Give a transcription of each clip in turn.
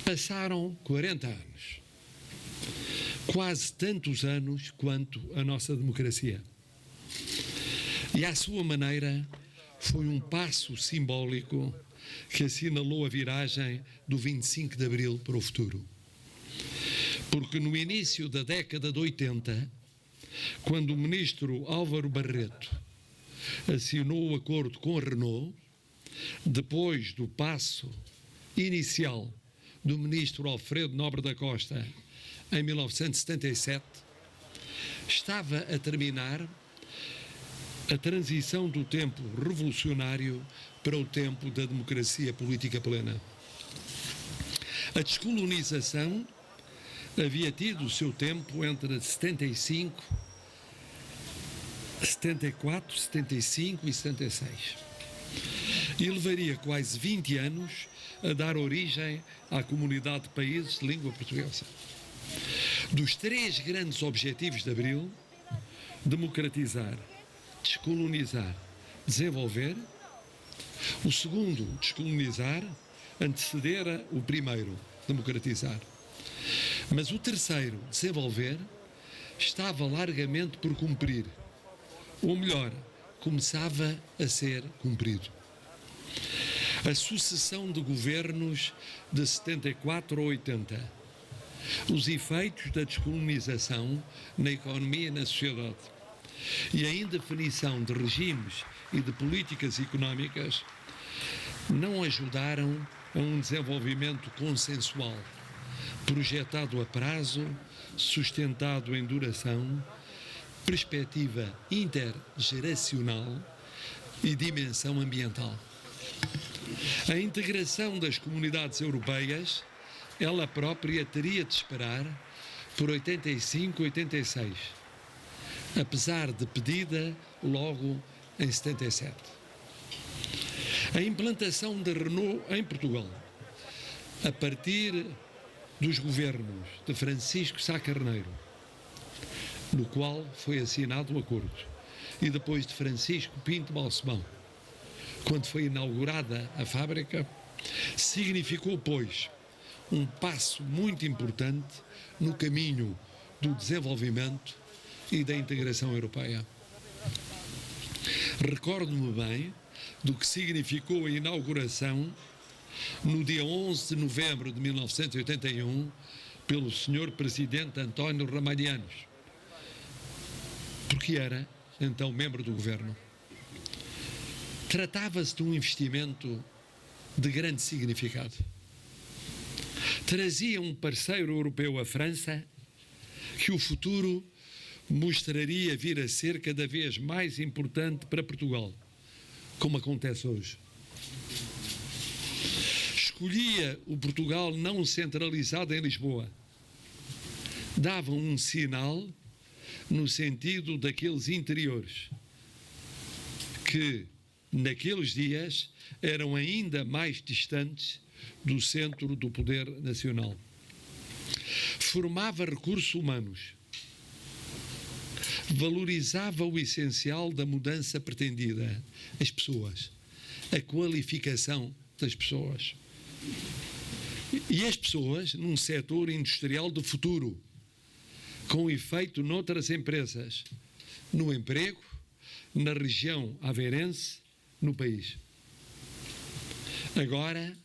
Passaram 40 anos, quase tantos anos quanto a nossa democracia. E, à sua maneira, foi um passo simbólico que assinalou a viragem do 25 de Abril para o futuro. Porque no início da década de 80, quando o ministro Álvaro Barreto assinou o acordo com a Renault, depois do passo inicial do ministro Alfredo Nobre da Costa em 1977, estava a terminar a transição do tempo revolucionário para o tempo da democracia política plena. A descolonização havia tido o seu tempo entre 74, 75 e 76. E levaria quase 20 anos a dar origem à comunidade de países de língua portuguesa. Dos 3 grandes objetivos de Abril, democratizar, descolonizar, desenvolver, o segundo, descolonizar, antecedera o primeiro, democratizar. Mas o terceiro, desenvolver, estava largamente por cumprir, ou melhor, começava a ser cumprido. A sucessão de governos de 74 a 80, os efeitos da descolonização na economia e na sociedade e a indefinição de regimes e de políticas económicas não ajudaram a um desenvolvimento consensual, projetado a prazo, sustentado em duração, perspectiva intergeracional e dimensão ambiental. A integração das comunidades europeias, ela própria teria de esperar por 85, 86, apesar de pedida logo em 77. A implantação da Renault em Portugal, a partir dos governos de Francisco Sá Carneiro, no qual foi assinado o acordo, e depois de Francisco Pinto Balsemão, quando foi inaugurada a fábrica, significou, pois, um passo muito importante no caminho do desenvolvimento e da integração europeia. Recordo-me bem do que significou a inauguração no dia 11 de novembro de 1981 pelo Sr. Presidente António Ramalhianos, porque era, então, membro do governo. Tratava-se de um investimento de grande significado. Trazia um parceiro europeu, a França, que o futuro mostraria vir a ser cada vez mais importante para Portugal, como acontece hoje. Escolhia o Portugal não centralizado em Lisboa. Dava um sinal no sentido daqueles interiores que, naqueles dias, eram ainda mais distantes do centro do poder nacional. Formava recursos humanos, valorizava o essencial da mudança pretendida, as pessoas, a qualificação das pessoas. E as pessoas num setor industrial do futuro, com efeito noutras empresas, no emprego, na região aveirense, no país. Agora,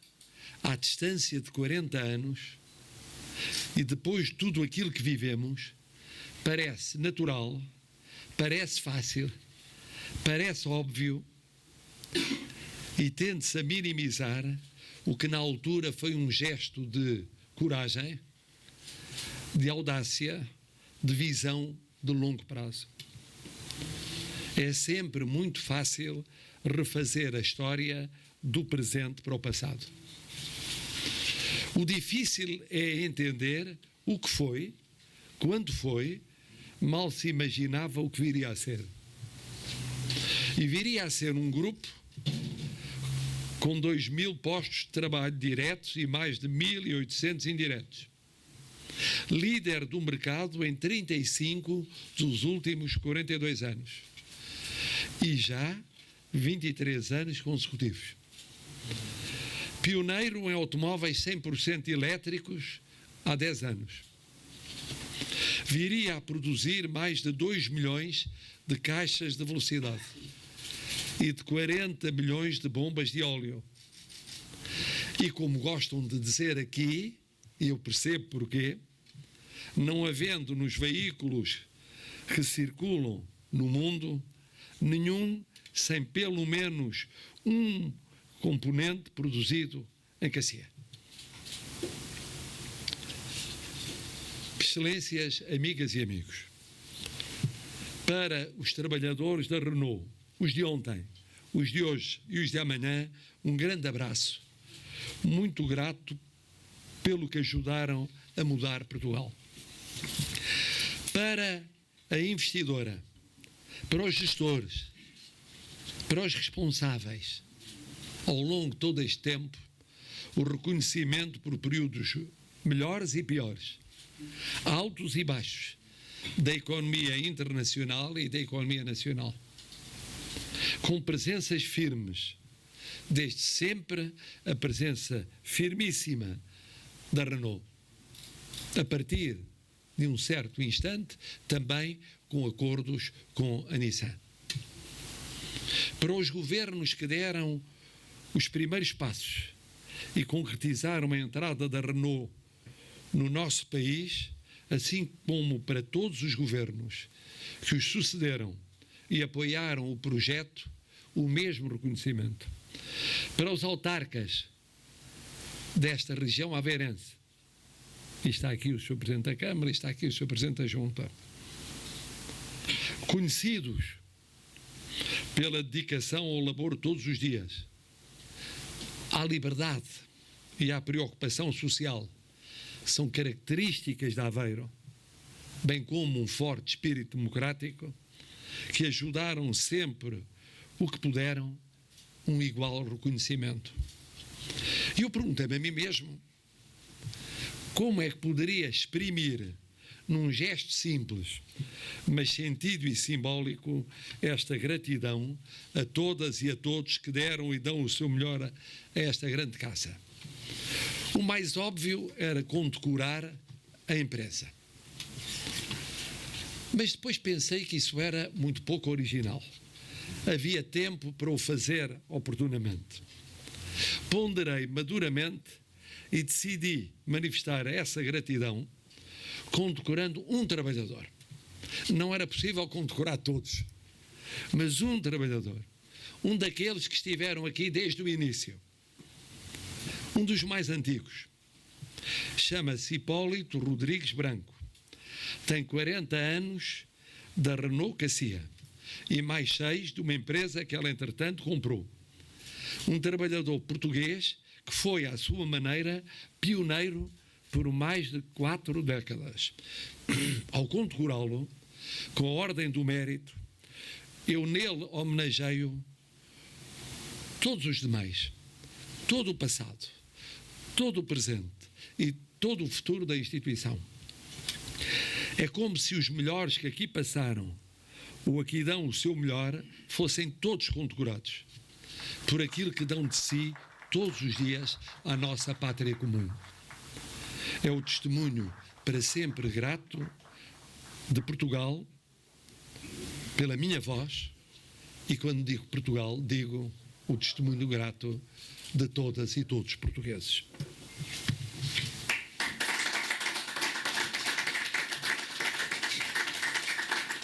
à distância de 40 anos, e depois de tudo aquilo que vivemos, parece natural, parece fácil, parece óbvio, e tende-se a minimizar o que na altura foi um gesto de coragem, de audácia, de visão de longo prazo. É sempre muito fácil refazer a história do presente para o passado. O difícil é entender o que foi, quando foi, mal se imaginava o que viria a ser. E viria a ser um grupo com 2.000 postos de trabalho diretos e mais de 1.800 indiretos. Líder do mercado em 35 dos últimos 42 anos. E já 23 anos consecutivos. Pioneiro em automóveis 100% elétricos há 10 anos. Viria a produzir mais de 2 milhões de caixas de velocidade e de 40 milhões de bombas de óleo. E como gostam de dizer aqui, e eu percebo porquê, não havendo nos veículos que circulam no mundo nenhum sem pelo menos um componente produzido em Cacia. Excelências, amigas e amigos, para os trabalhadores da Renault, os de ontem, os de hoje e os de amanhã, um grande abraço. Muito grato pelo que ajudaram a mudar Portugal. Para a investidora, para os gestores, para os responsáveis, ao longo de todo este tempo, o reconhecimento por períodos melhores e piores, altos e baixos, da economia internacional e da economia nacional, com presenças firmes, desde sempre a presença firmíssima da Renault, a partir de um certo instante, também com acordos com a Nissan. Para os governos que deram os primeiros passos e concretizaram a entrada da Renault no nosso país, assim como para todos os governos que os sucederam e apoiaram o projeto, o mesmo reconhecimento. Para os autarcas desta região aveirense, e está aqui o Sr. Presidente da Câmara, e está aqui o Sr. Presidente da Junta, conhecidos pela dedicação ao labor todos os dias, à liberdade e à preocupação social, são características de Aveiro, bem como um forte espírito democrático, que ajudaram sempre o que puderam, um igual reconhecimento. E eu perguntei-me a mim mesmo, como é que poderia exprimir, num gesto simples, mas sentido e simbólico, esta gratidão a todas e a todos que deram e dão o seu melhor a esta grande casa. O mais óbvio era condecorar a empresa. Mas depois pensei que isso era muito pouco original. Havia tempo para o fazer oportunamente. Ponderei maduramente e decidi manifestar essa gratidão condecorando um trabalhador. Não era possível condecorar todos, mas um trabalhador, um daqueles que estiveram aqui desde o início, um dos mais antigos. Chama-se Hipólito Rodrigues Branco. Tem 40 anos da Renault Cacia e mais 6 de uma empresa que ela, entretanto, comprou. Um trabalhador português que foi, à sua maneira, pioneiro por mais de 4 décadas. Ao condecorá-lo, com a ordem do mérito, eu nele homenageio todos os demais, todo o passado, todo o presente e todo o futuro da instituição. É como se os melhores que aqui passaram ou aqui dão o seu melhor fossem todos condecorados por aquilo que dão de si todos os dias à nossa pátria comum. É o testemunho para sempre grato de Portugal, pela minha voz, e quando digo Portugal, digo o testemunho grato de todas e todos os portugueses.